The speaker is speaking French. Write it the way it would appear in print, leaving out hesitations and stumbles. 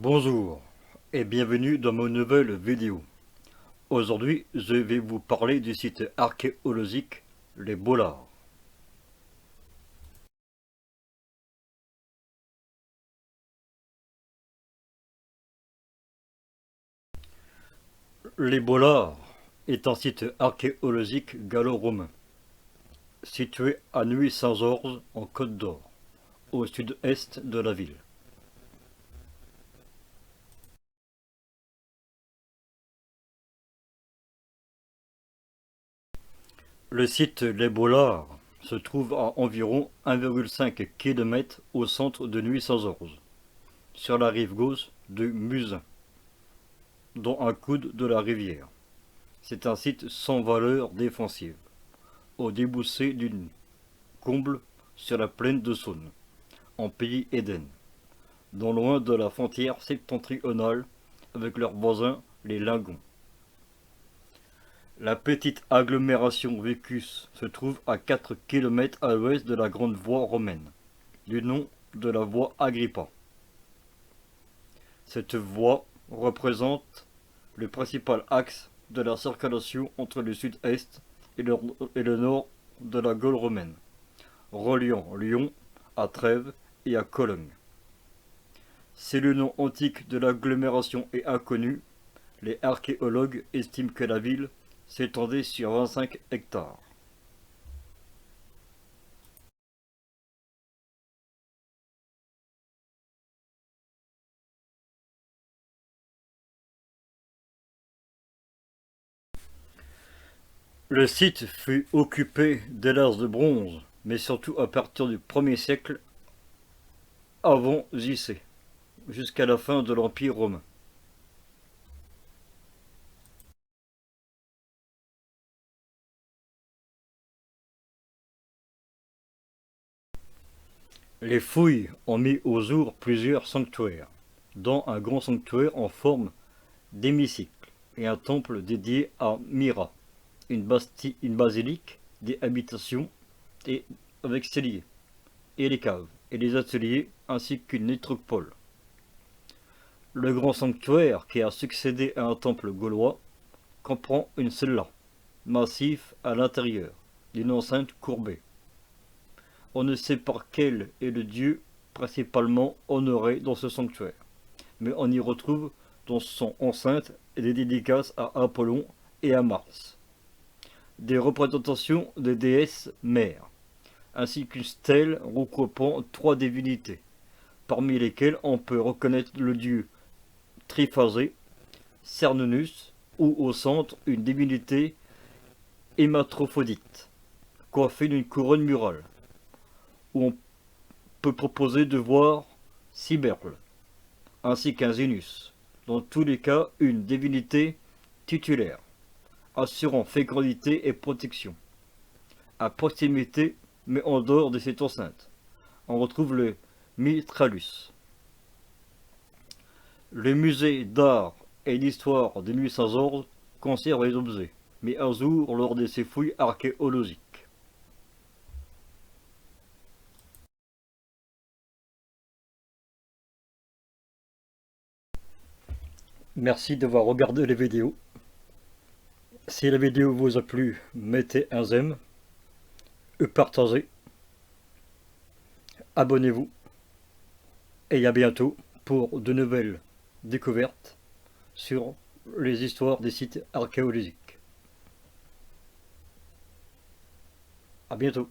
Bonjour et bienvenue dans mon nouvelle vidéo. Aujourd'hui, je vais vous parler du site archéologique Les Bollards. Les Bollards est un site archéologique gallo-romain, situé à Nuits-Saint-Georges en Côte d'Or, au sud-est de la ville. Le site Les Bollards se trouve à environ 1,5 km au centre de Nuits-Saint-Georges, sur la rive gauche du Musin, dont un coude de la rivière. C'est un site sans valeur défensive, au débouché d'une comble sur la plaine de Saône, en pays Éden, non loin de la frontière septentrionale avec leurs voisins les Lingons. La petite agglomération Vécus se trouve à 4 km à l'ouest de la grande voie romaine, du nom de la voie Agrippa. Cette voie représente le principal axe de la circulation entre le sud-est et le nord de la Gaule romaine, reliant Lyon à Trèves et à Cologne. Si le nom antique de l'agglomération est inconnu, les archéologues estiment que la ville s'étendait sur 25 hectares. Le site fut occupé dès l'âge de bronze, mais surtout à partir du 1er siècle avant JC, jusqu'à la fin de l'Empire romain. Les fouilles ont mis au jour plusieurs sanctuaires, dont un grand sanctuaire en forme d'hémicycle et un temple dédié à Mira, une basilique, des habitations et avec celliers, et les caves et les ateliers ainsi qu'une nécropole. Le grand sanctuaire, qui a succédé à un temple gaulois, comprend une cella, massif à l'intérieur, d'une enceinte courbée. On ne sait par quel est le dieu principalement honoré dans ce sanctuaire, mais on y retrouve dans son enceinte des dédicaces à Apollon et à Mars, des représentations des déesses mères, ainsi qu'une stèle regroupant 3 divinités, parmi lesquelles on peut reconnaître le dieu triphasé, Cernunnos, ou au centre une divinité hématrophrodite, coiffée d'une couronne murale, où on peut proposer de voir Cyberle, ainsi qu'un Zénus, dans tous les cas une divinité titulaire, assurant fécondité et protection. À proximité, mais en dehors de cette enceinte, on retrouve le Mitralus. Le musée d'art et d'histoire de Nuits-Saint-Georges conserve les objets, mis à jour lors de ses fouilles archéologiques. Merci d'avoir regardé les vidéos. Si la vidéo vous a plu, mettez un j'aime, partagez, abonnez-vous et à bientôt pour de nouvelles découvertes sur les histoires des sites archéologiques. À bientôt.